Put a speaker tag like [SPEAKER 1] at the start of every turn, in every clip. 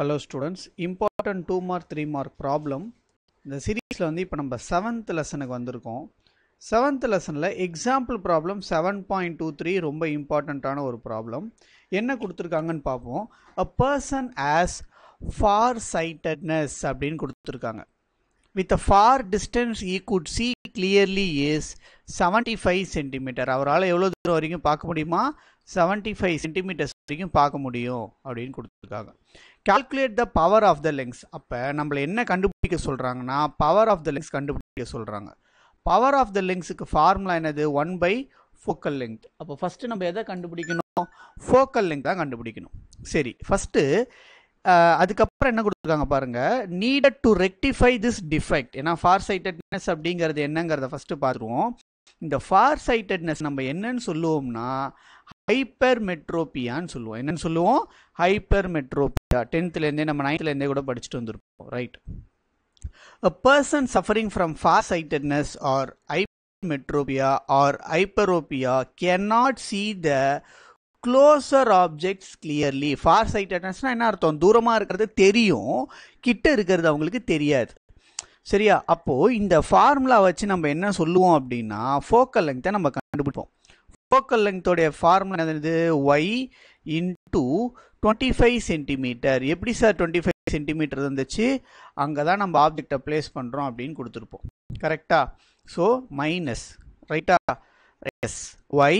[SPEAKER 1] Hello students, important 2 mark 3 mark problem. இந்த சீரிஸ்ல வந்து இப்போ நம்ம 7th லெசனுக்கு வந்திருக்கோம். 7th லெசன்ல எக்ஸாம்பிள் ப்ராப்ளம் 7.23 ரொம்ப இம்பார்ட்டன்ட்டான ஒரு ப்ராப்ளம். என்ன கொடுத்துருக்காங்கன்னு பார்ப்போம். A person has far sightedness அப்படின்னு கொடுத்துருக்காங்க. With a far distance he could see clearly is 75 cm. அவரால் எவ்வளோ தூரம் வரைக்கும் பார்க்க முடியுமா? 75 centimeters வரைக்கும் பார்க்க முடியும் அப்படின்னு கொடுத்துருக்காங்க. Calculate the power of the lens. அப்போ நம்மளை என்ன கண்டுபிடிக்க சொல்கிறாங்கன்னா பவர் ஆஃப் த லென்ஸ் கண்டுபிடிக்க சொல்கிறாங்க. பவர் ஆஃப் த லென்ஸுக்கு ஃபார்முலா என்னது? 1 ஃபோக்கல் லென்த். அப்போ ஃபஸ்ட்டு நம்ம எதை கண்டுபிடிக்கணும்? ஃபோக்கல் லென்த் தான் கண்டுபிடிக்கணும். சரி, ஃபஸ்ட்டு அதுக்கப்புறம் என்ன கொடுத்துருக்காங்க பாருங்க, needed to rectify this defect. ஏன்னா ஃபார் சைட்டட்னஸ் அப்படிங்கிறது என்னங்கிறத ஃபஸ்ட்டு பார்த்துருவோம். இந்த ஃபார் சைட்டட்னஸ் நம்ம என்னன்னு சொல்லுவோம்னா ஹைப்பர் மெட்ரோபியான்னு சொல்லுவோம். என்னன்னு சொல்லுவோம்? ஹைப்பர் மெட்ரோபியா. 10th நம்ம 9th கூட படிச்சுட்டு வந்திருப்போம். Right. A person suffering from far-sightedness or hypermetropia or hyperopia cannot see the closer objects clearly. Far-sightednessனா என்ன அர்த்தம்? தூரமா இருக்கிறது தெரியும், கிட்ட இருக்கிறது அவங்களுக்கு தெரியாது. சரியா? அப்போ இந்த ஃபார்முலா வச்சு நம்ம என்ன சொல்லுவோம் அப்படின்னா ஃபோக்கல் லெங்த்தை நம்ம கண்டுபிடிப்போம். ஃபோக்கல் லெங்த்தோடைய ஃபார்முலா என்னது? y into 25 centimetre. எப்படி சார் 25 சென்டிமீட்டர் இருந்துச்சு? அங்கே தான் நம்ம ஆப்ஜெக்டை பிளேஸ் பண்ணுறோம் அப்படின்னு கொடுத்துருப்போம். கரெக்டா? ஸோ மைனஸ், ரைட்டா? Yes, y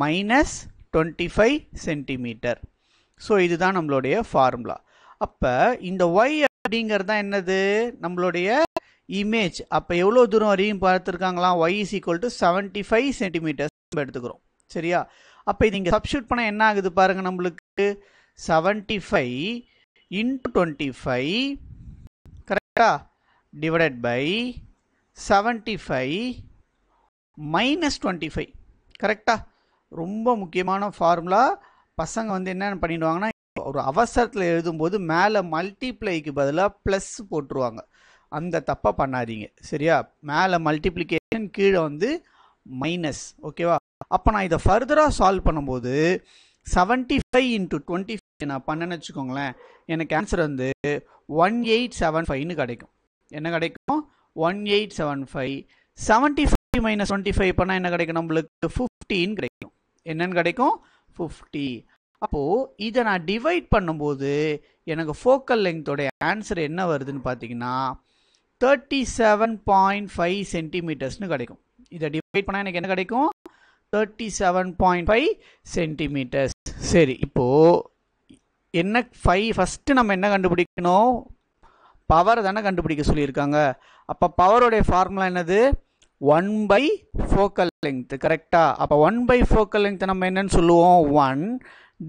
[SPEAKER 1] minus 25 centimetre. So இதுதான் நம்மளுடைய ஃபார்முலா. அப்போ இந்த y அப்படிங்கிறது தான் என்னது? நம்மளுடைய இமேஜ். அப்போ எவ்வளோ தூரம் வரையும் பார்த்துருக்காங்களாம்? y is equal to 75 centimetres எடுத்துக்கிறோம். சரியா? அப்போ இது இங்கே சப்ஸ்டியூட் பண்ண என்ன ஆகுது பாருங்க, நம்மளுக்கு 75 இன்ட்டு 25 கரெக்டா டிவைடட் பை 75 மைனஸ் 25. கரெக்டா? ரொம்ப முக்கியமான ஃபார்முலா. பசங்க வந்து என்ன பண்ணிடுவாங்கன்னா ஒரு அவசரத்தில் எழுதும்போது மேலே மல்டிப்ளைக்கு பதிலாக ப்ளஸ் போட்டுருவாங்க. அந்த தப்பை பண்ணாதீங்க. சரியா? மேலே மல்டிப்ளிகேஷன், கீழே வந்து மைனஸ். ஓகேவா? அப்போ நான் இதை ஃபர்தராக சால்வ் பண்ணும்போது 75 இன்ட்டு 25 நான் பண்ணேன்னு வச்சுக்கோங்களேன், எனக்கு ஆன்சர் வந்து 1875 கிடைக்கும். என்ன கிடைக்கும்? 1875. 75 மைனஸ் 25 பண்ணால் என்ன கிடைக்கும்? நம்மளுக்கு 15 கிடைக்கும். என்னன்னு கிடைக்கும்? 50. அப்போது இதை நான் டிவைட் பண்ணும்போது எனக்கு ஃபோக்கல் லெங்த்தோடைய ஆன்சர் என்ன வருதுன்னு பார்த்தீங்கன்னா 37.5 சென்டிமீட்டர்ஸ்னு கிடைக்கும். இதை டிவைட் பண்ணால் எனக்கு என்ன கிடைக்கும்? 37.5 சென்டிமீட்டர்ஸ். சரி, இப்போது என்ன ஃபஸ்ட்டு நம்ம என்ன கண்டுபிடிக்கணும்? பவர் தானே கண்டுபிடிக்க சொல்லியிருக்காங்க. அப்போ பவரோடைய ஃபார்முலா என்னது? 1 ஃபோக்கல் லெங்த். கரெக்டா? அப்போ 1 ஃபோக்கல் லெங்த் நம்ம என்னன்னு சொல்லுவோம்? 1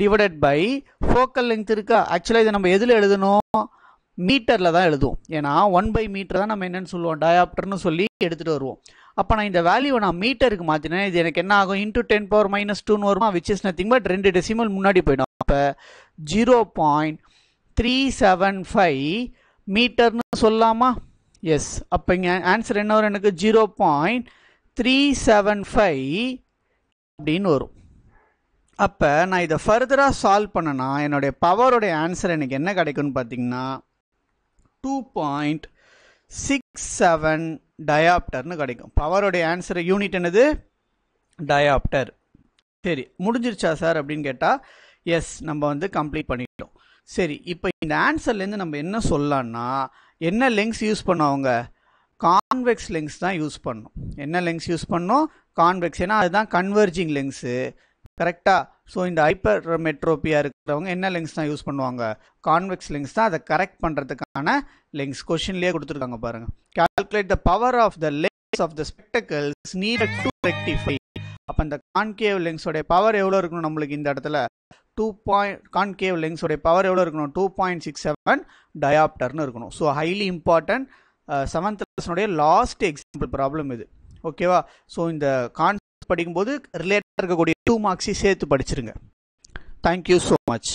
[SPEAKER 1] டிவைடட் பை ஃபோக்கல் லெங்த் இருக்கா? ஆக்சுவலாக இதை நம்ம எதில் எழுதணும்? மீட்டரில் தான் எழுதுவோம். ஏன்னா 1 மீட்டர் தான் நம்ம என்னன்னு சொல்லுவோம்? டயாப்டர்னு சொல்லி எடுத்துகிட்டு வருவோம். அப்போ நான் இந்த வேல்யூவை நான் மீட்டருக்கு மாற்றினேன். இது எனக்கு என்ன ஆகும்? இன்டூ 10⁻⁻2 வருமா? Which is nothing but 2 decimal முன்னாடி போயிடும். அப்போ 0.375 மீட்டர்னு சொல்லலாமா? எஸ். அப்போ இங்கே ஆன்சர் என்ன வரும்? எனக்கு 0.375 அப்படின்னு வரும். அப்போ நான் இதை ஃபர்தராக சால்வ் பண்ணனா என்னுடைய பவரோடைய ஆன்சர் எனக்கு என்ன கிடைக்கும்னு பார்த்தீங்கன்னா 2.67 டயாப்டர்னு கிடைக்கும். பவரோடைய ஆன்சர் யூனிட் என்னது? டயாப்டர். சரி, முடிஞ்சிருச்சா சார் அப்படின்னு கேட்டால் எஸ், நம்ம வந்து கம்ப்ளீட் பண்ணிட்டோம். சரி, இப்போ இந்த ஆன்சர்லேருந்து நம்ம என்ன சொல்லலாம்னா என்ன லென்ஸ் யூஸ் பண்ணுவாங்க? கான்வெக்ஸ் லென்ஸ் தான் யூஸ் பண்ணணும். என்ன லென்ஸ் யூஸ் பண்ணணும்? கான்வெக்ஸ். ஏன்னா அதுதான் கன்வர்ஜிங் லென்ஸு. கரெக்டா? ஸோ இந்த ஹைப்பர் மெட்ரோபியா இருக்கிறவங்க என்ன லென்ஸ் தான் யூஸ் பண்ணுவாங்க? கான்வெக்ஸ் லென்ஸ் தான். அதை கரெக்ட் பண்ணுறதுக்கான லென்ஸ் கொஷின்லேயே கொடுத்துருக்காங்க பாருங்க. Calculate the power of the lens of the spectacles needed to rectify. அப்போ இந்த கான்கேவ் லென்ஸோடைய பவர் எவ்வளோ இருக்கணும் நம்மளுக்கு? இந்த இடத்துல கான்கேவ் லென்ஸோடைய பவர் எவ்வளோ இருக்கணும்? 2.67 டயாப்டர்னு இருக்கணும். ஸோ ஹைலி இம்பார்ட்டன்ட் 7th லெசனுடைய லாஸ்ட் எக்ஸாம்பிள் ப்ராப்ளம் இது. ஓகேவா? ஸோ இந்த படிக்கும்போது ரிலேட்டட் இருக்கக்கூடிய 2 மார்க்ஸையும் சேர்த்து படிச்சிருங்க. Thank you so much.